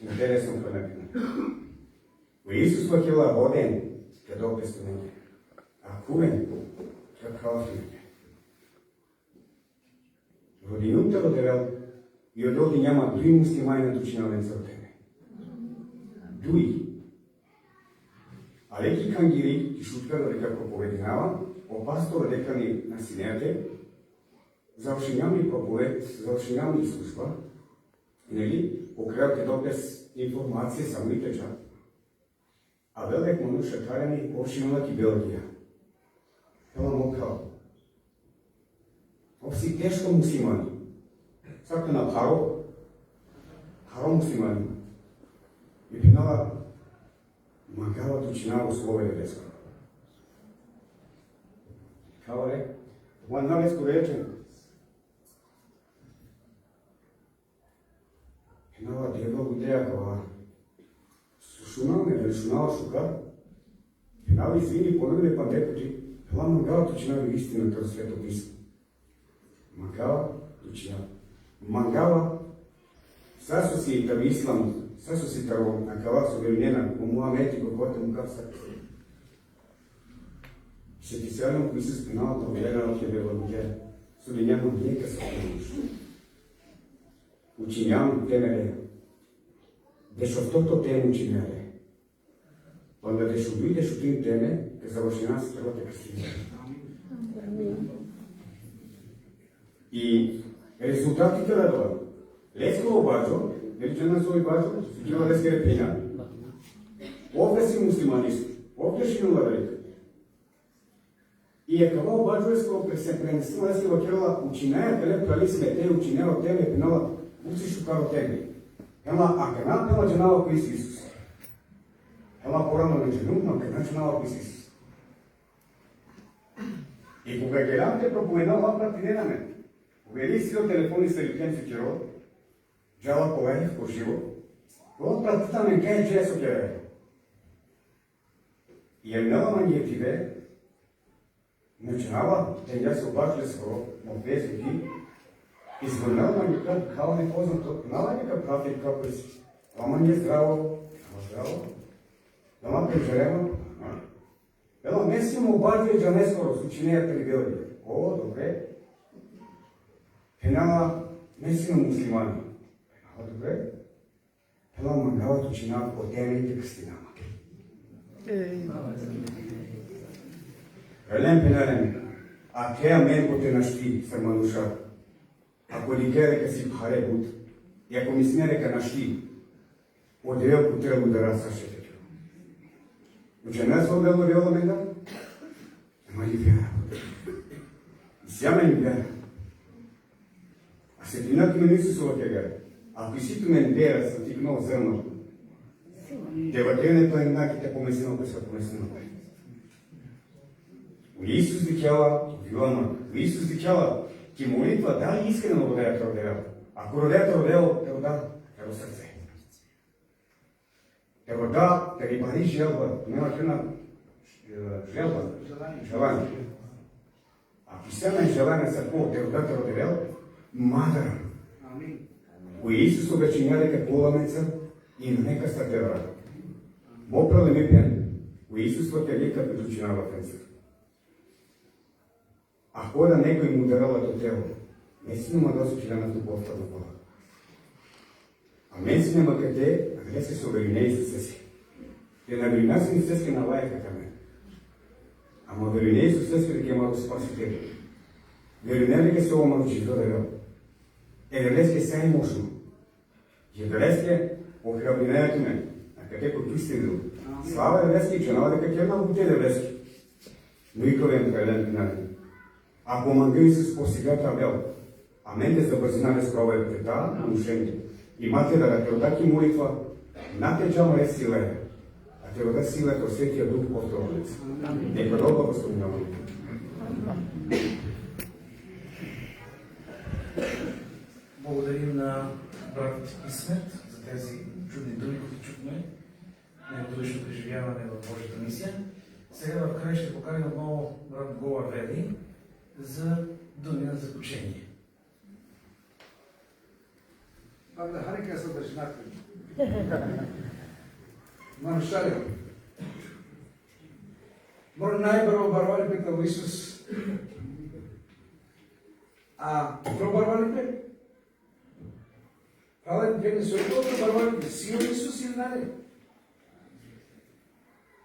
Интересно пренепина. Во Исус во кила воден, ке допестуваме, а кувен, ке халфиме. Родинуте родевел, и од овде няма дуи муслимани на дучинален за тебе. Дуи. А леки кангири, ки шуткар дека проповединава, опастор дека ни насинете, завршенјавни проповед, завршенјавни служба, нели, покрај ќе допес информација само и теча. А велик мануша тарани овшинала ки Белгија. Ела мокал. Овси тешко муслимани. Сака на харо муслимани. И пинала магава тучина во слове небеско. Као ре? Това навеско рече. Пинала дебел удеја кава. Шунаме, дали шунала шука. Пинала извини, понеделе пандекоти. Пила магава тучина во истина тоа свето писмо. Магава тучина. Магава сасо си таби ислам, сасо си таро на кава со вернена, у Муамети го коте му капса. Се ти сјавам кои се спинала тоа верена ќе бе луѓе, со ли няма нека се помниш. Учинјам темеле, дешо тото тему учинјале. Onda deš uvideš u tim teme, kad završi nas trebate krstiti. I rezultatите на тоа. Леско обаче, величина на свој бачо, сучува леска репина. Овде си муслиманист, овде си младарик. И е кава обаче леско пренесила леска вакерала, учинаја, теле прали сме те, учинаја теме, пенала, уци шукаро теме. Ела, а кана пела джанава кои си Исус. Ела порано не жену, но кана джанава кои си Исус. И кога геранте проповедал лапна ти не на мен. Вели си од телефони се ликен фикеро, джала полех по живо, тоа пратита мен кај джесо ке. И е мнела на ние тиве, начинава, те ја се обаче скоро, на две звуки, извърнал на никак, као не познато, нала нека пратик како си. Ама не здраво, здраво, ама прежерема, ела не си му обаче джа не скоро, сучинеја прибели. О, добре. Пенала не си на муслимани. Пенала добре. Пенала мангала тучина по темите крстинама. Релем пенелем, а теа мен по те нашти, сърмануша. Ако ли ке река си пхаре буд, и ако ми сме река нашти, одеял по требу да расаше течо. Уче не са отделно вела мен да? Ама ли вера? И сега мен вера. А светлината на Исусова ќе гаре. Ако сите мен вера са ти гнал зрно, деватенето е наките помесено па се помесено. У Исус дикјала, вилама, у Исус дикјала, ки молитва дали искрено родејата родејал. Ако родејата родејал, те рода, те ро срце. Те рода, те ги бари желба, нема жена желба, желание. Ако се на желание са по, те рода, те родејал, мадра. Кој Исус обечиња дека поламеца и на нека стратевра. Моправи ми пен, кој Исус во те лека причинава фенсер. А хода некој му дарала до тело, не си нема да се на любовта на Бога. А мен си нема каде, а къде се суверине Исусе си. Те на верина си не се ски налајаха към мен. Ама верине Исусе си дека има да спаси тебе. Верине дека се ова мало живо да вел. Евелеске сај мошно. Евелеске охрабринејато ме, а къде потистил. Слава Евелеске, че нала дека ќе много те Евелеске. Но и ковен крален пинарен. Ако манга Исус посега табел, а мен да забрзина не справа е прета на мушените. Имате да те родаки молитва, нате джама е силе, а те рода силе то Светия Дух Постолнец. Нека долго възпоминаваме. Благодарим на брат Исмет за тези чудни думи, които чухме. Неговото лично преживяване в Божията мисия. Сега в край ще поканим отново брат Гоа Вели за думи на заключение. Бабда Харика са държината. Манушалија. Мора најбрво барвали пета во Исус. А про барвали пет? Хален пене со едното барвали пет. Си Исус или најде?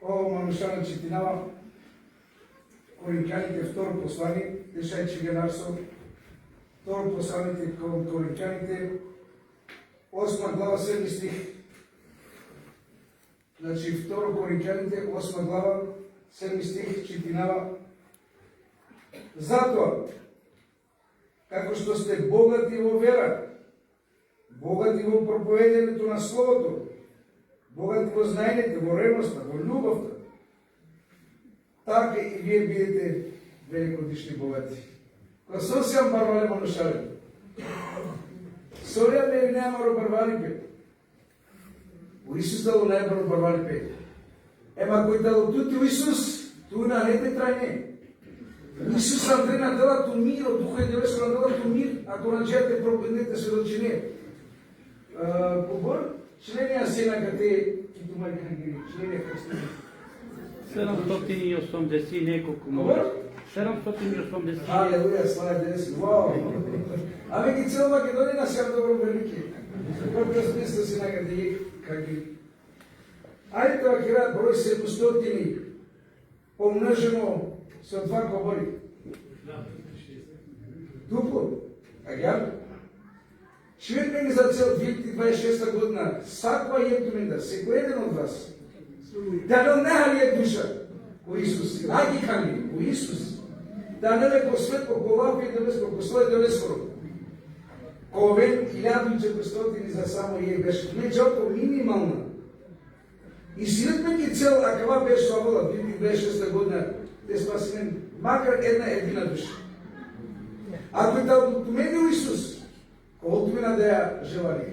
О, манушалија четинава. Коринќаните второ послание, Тешај Чигенарсо, второ послание кон Коринќаните, 8 глава 7 стих. Значи, второ Коринќаните, 8 глава 7 стих, четинава. Затоа, како што сте богати во вера, богати во проповедањето на Словото, богати во знаењето, во ревноста, во љубовта, така и вие бидете великодишни богати. Кога сосјам барвале манушале, сорија не немаро барвали пет. У Исус дало најбаро барвали пет. Ема кој дало тути у Исус, ту на рете трајне. Исус Андрена дала ту мир, од Духа и Девеско дала ту мир, ако наđете проповеднете сведочине. Побор, членија се на кате, киту мајка гири, членија христијани. 780 неколку може. 780. Алелуја, слава Десу. Вау! Аме ги цел Македонија на сјам добро велики. Колко смисла си накаде каки. Ајде тоа ќе рад број 700 помножено со 2 говори. Дупло. А ја? Шведме ги за цел 2026 година. Саква јектуменда, секој еден од вас. Да не нехали е душа у Исус. Ајди кани у Исус. Да не ле по свет, по глава и девеско, по свој девеско. Ковен 1400 за само е беше. Меѓуто минимална. И силетме ги цел, а кава беше слабола, 2026 година, те спасиме макар една едина душа. Ако е да отумене у Исус, колку мина да ја желали.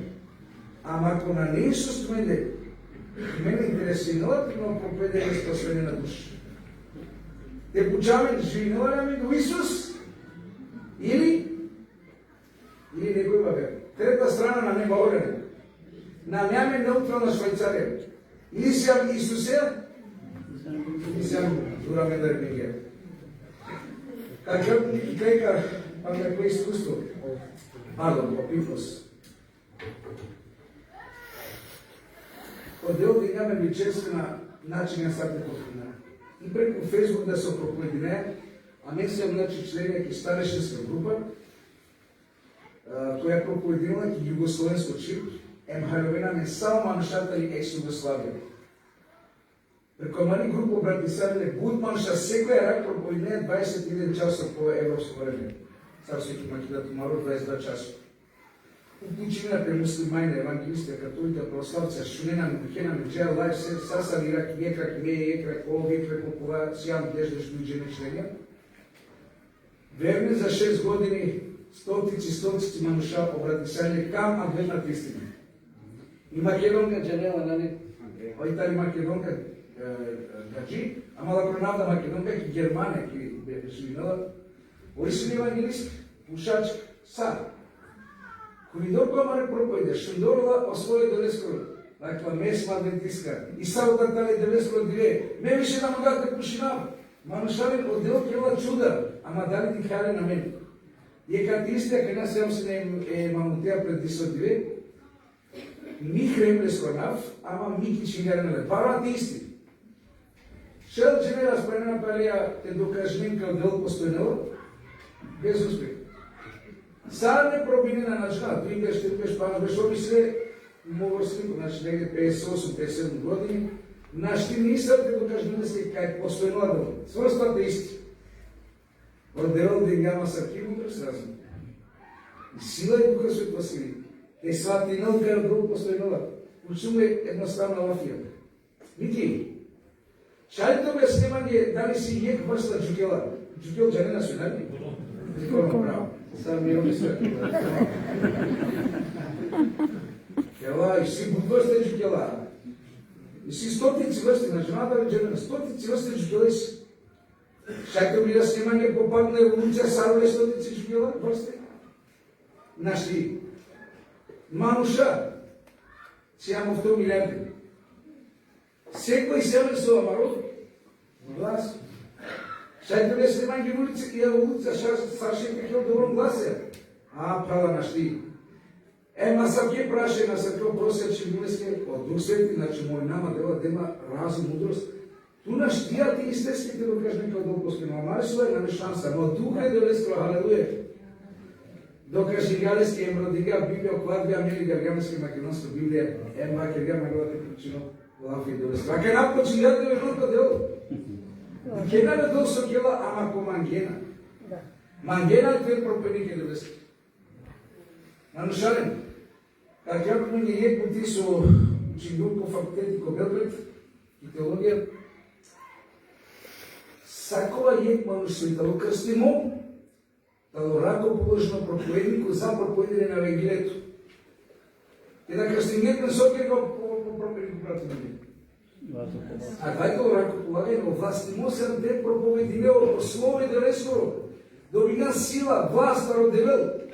Ама ако на не Исус тумене, мене интересуват, но проповедање спасење на душа. Те почаваме живееме до Исус или некој бабе. Трета страна на неба огране. На няме неутрална Швајцарија. Или сјам Исусе, или сјам Дурамен Дербингер. Какъв дека некој искуство. Пардон, опитност. Од дел да имаме личествена начин на сакте проповедина. И преку Фейсбук да се проповедине, а не се значи членија ки старешинска група, која проповединала ки југословенско чип, емхајовена не само маншатали екс-Југославија. Преку мани група Братисавиле буд манша секоја рак проповедине 21 часов по европско време. Царство ки Македа Тумаро 22 часов. Уклучината муслимајна, евангелистија, католика, православци, шунена, мухена, меđеја, лај, саса, ирак, екрак, не екрак, ovo, екрак, окова, сјам, деждеш, луѓе, членија. Верни за 6 години, стотици мануша по Братисавиле, кам адвентната истина. И Македонка, Джанела, нали, ојтали Македонка, Гаджи, ама да пронавда Македонка, ки Германија, ки живинала, ојсен евангелист, пушачка, са. Коридор која маре проповеде, Шендорова освои Делескоро, таква месма адвентистка, и сабота тали Делескоро диве, ме више да могат да пушинам, манушален оддел кела чуда, ама дали ти харе на мен. И катистија кај нас јам се не мамутеа пред 10 диве, ми хремле сконав, ама ми кичингаренеле, парват исти. Шел жене разпренена парија те докажнем кај оддел постојнело, без успех. Сад не пробине на начина, Трингаш, Тирпеш, Панаш, беше обисле морснико, значи негде 58-57 години, нашти нисат те докажнем да се кај постојнела дел. Сврствата исти. Оддел Денгама Саркиву пресразно. И сила и Духа Свет Васили. Е сватинал кај оддел постојнела. Учуме едноставна лафија. Вики, шајто објаснемање дали си јек врста джукела. Джукел джанена се најни? Зикорно право. Сам ми обисля. Кела, и си будврста джукела. И си стотици врсти, на жената ви джанена, стотици врсти джукела си. Шајто објаснемање попадна еволуција сарове стотици джукела врсти. Наши мануша, си јамо в 100 милиарди. Секој селе со амарот, глас. Шајте ле се манги улица, и улица Сашен Кахел добром гласе. Права на шти. Ема сам ке праше на сакро просија Чигулеске од Дух Свети, значи мој нама дела дема разум, мудрост. Ту на штија ти истеските го кажеш некој долгоски, но Марисова е на шанса, но Дух е делеско, халелуја. Докажи галески емродига Библија, кладвија мели гаргански македонска Библија, ема ке га магалате причино лафи делеско. А ке напочи ја да вежното дело. Ке наве дол со кела, ама ко мангена. Мангена е твој пропедник е делеско. Нанушарен, как ја помине е пути со Чингурко факултет и Белград и теологија, сакова јек мануши да го крстимо, да го рако положено проповеднику за проповедење на Евангелието. И да крстимијет на сокер го проповеднику пратиме. А дај го рако полагање во властимо се те проповедиме о слове да рескоро, добина сила, власт, родевел.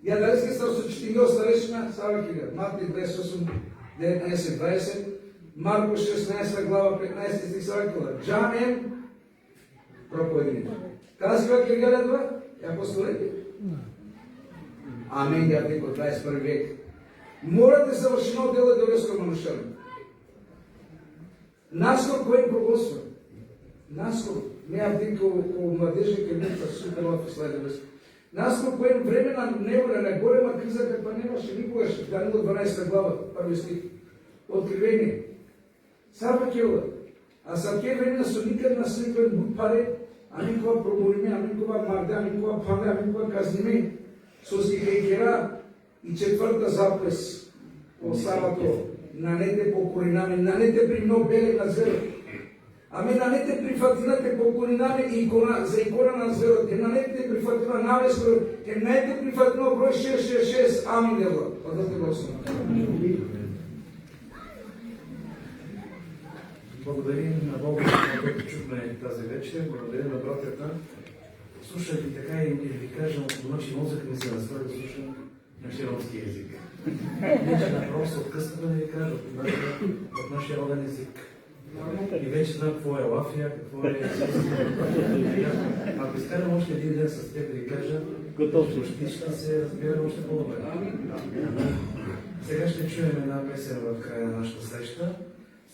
Ја далески старосочетиња старешина, Сава Кига, Матли 28, 19, 20, Марко 16 глава 15 стих Сава Кига, Джанем проповедник. Казва Киргалја това? Ја апостолите? Амин, ја теко 21 век. Морате завршено дело девеско манушарно. Наскоро кој проконство? Наскоро. Не авдико младежи ке мута супер лафи следевеско. Наскоро кој време на невра, на голема криза, каква немаше никогаш, Даниил 12 глава, први стих, откривение. Сава Кела, а са ке време со никад на сликвен буд паре, а никога пробориме, а никога марда, а никога паме, а никога казниме, со стихекера и четврта запис, о Савато, нанете покоринаме, нанете примно белек на зверот. Аме нанете прифатилате покоринаме и за икона на зверот, ке нанете прифатила навескоро, ке нанете прифатила број 666, амин дела. Одате го основа. Благодарим на Бога, което чухме тази вечер. Благодарим на братята. Слушах и така и ви кажам, ночи мозък ми се настрои да слушам нашия ромски език. Вече напросто откъсваме да ви кажа от нашия роден език. И вече знам какво е лафия, какво е... Ако изкарам още един ден с теб да ви кажа, ще се разбираме още по-добре. Сега ще чуем една песен в края на нашата среща,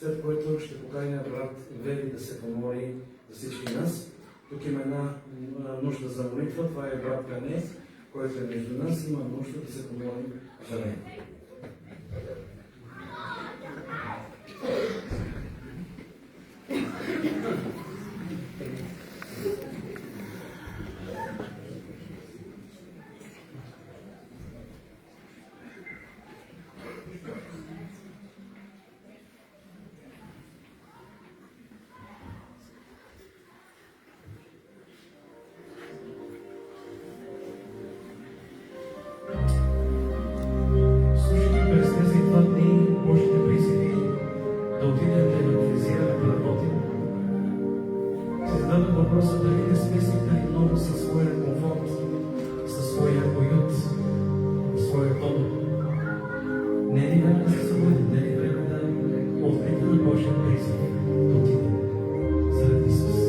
след което ще поканя брат Вели да се помоли за всички нас. Тук има една нужда за молитва, това е брат Канес, който е между нас, има нужда да се помолим за него. Въпросът дали не смислите много със своя комфорт, със своя уют, своя дом. Не е ли време да се събудим, не е ли време да откликнем на Божия призив, да отидем заради Исус.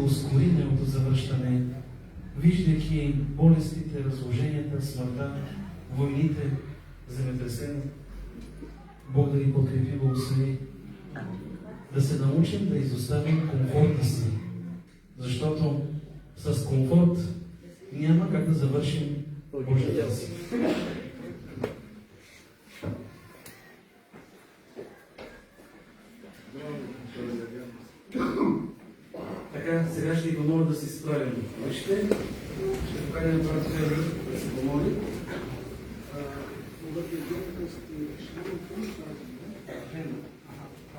ускори неговото завръщане, виждайки болестите, разложенията, смъртта, войните, земетресения. Бог да ни подкрепи, благослови. Да се научим да изоставим комфорта си, защото с комфорт няма как да завършим Божията си. Така, сега ще ги помоля да се справим. Вижте, ще поканим брат Фери да се помоли.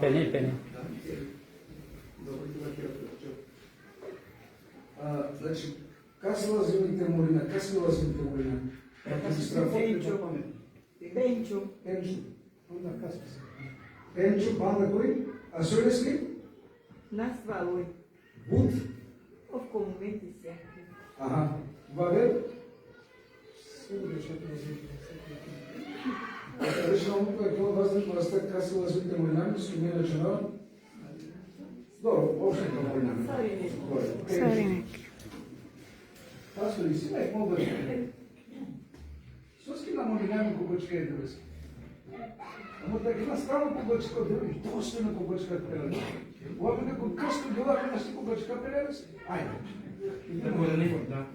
Пене. Значи, как се лазимите молина? Как се лазимите молина? Пенчо. Пенчо, панда кој? А Сојлески? Нас валој. Бут? Овко моменти се. Аха. Вавер? Решено му кој тоа възможно да стак как се лазимите молина? С ким е начинава? Добро, общо не молина. Саринек. Пастор, и си nek mogu reći. Što skina moljenjami kogočka je drveska? Ама така има странно коgočka od drveska, dostojno kogočka od drveska. Ovako neko krsto govara na što kogočka od drveska. Ajde. Tako da neko, da.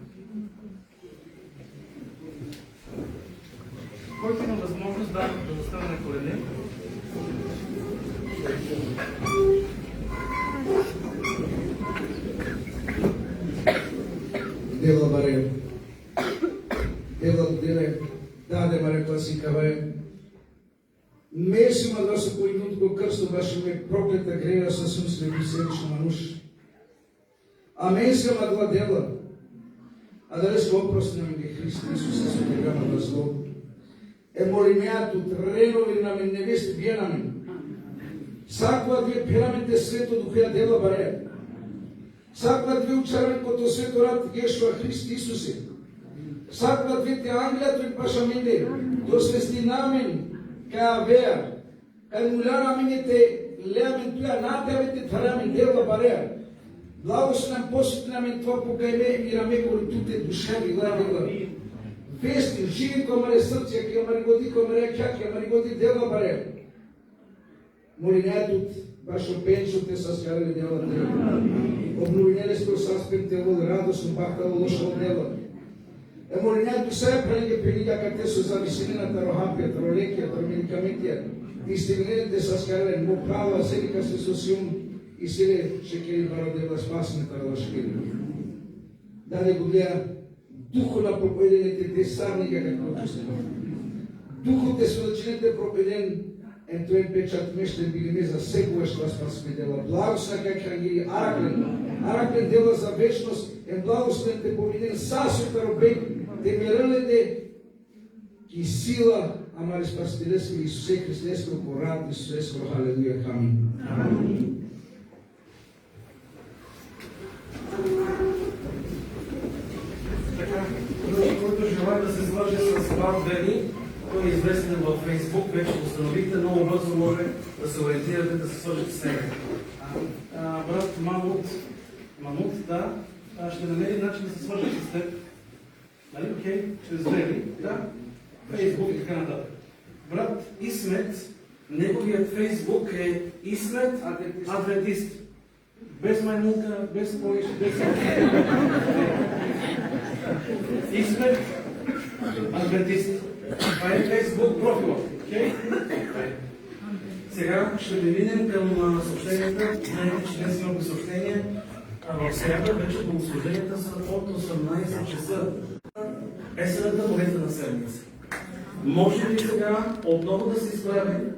Който има възможност да остане на колене. Дела баре. Дела дере. Даде баре класика бе. Месима да се поигнут го крсто баше ме проклета греја со сум следи седишно мануш. А месима два дела. А да се опрости на ме Христо Исуса со програма да зло. Емолимеато тренови на мен невести биена мен. Саква две пирамите свето до која дела баре. Саква две учарен кото свето рад Јешуа Христ Исусе. Саква двете ангела тој пашаменде до свести намен каја веа. Кај муляра менете леамен туја натевете тварамен дела бареа. Благословен посети намен тоа покајме и раме коли туте душеви глава. Вести, живи кој маре срце, кој маре годи, кој маре кјак, кој маре годи дела бареа. Молинеатот баш опенчо те саскарали дела дела. Обновинеле сто саспекте од радосно бахтало лошо дела. Молинеатот се пренеге пенига кате со зависената рохапија, тролекија, тромедикаментија. Истивнените саскарали му права селика се со сиум и селе шекери бародела спасната ралашкери. Даде го гледа духот на проповедените десарника како чувствува. Духот е сведочените проповеден en тој печат мештен билиме за секогаш тоа спасме дела. Благословен како ангели Араклен дела за вечност, en благословен те повиден сасота робек, те мерелете ки сила, амари спасителеско Исусе Христеско, по рад Исусеско, халелуја, амин. Така, който желая да се свърже с Брат Вени, той е известен във Фейсбук, вече установихте, много бързо може да се ориентирате, да се свържете с него. Брат Мамут, да, ще намери начин да се свържете с теб. Нали, окей, чрез Вени, да, Фейсбук и така нататък. Брат Исмет, неговият Фейсбук е Исмет Адвентист. Без маймунка, без повече, без Исмет Адвентист. Това е Фейсбук профила. Okay? Сега ще преминем към съобщенията. Знаете, че днес имаме съобщение. В сряда вече богослуженията са от 18 часа. Есената молитва на седмица. Може ли сега отново да се изправим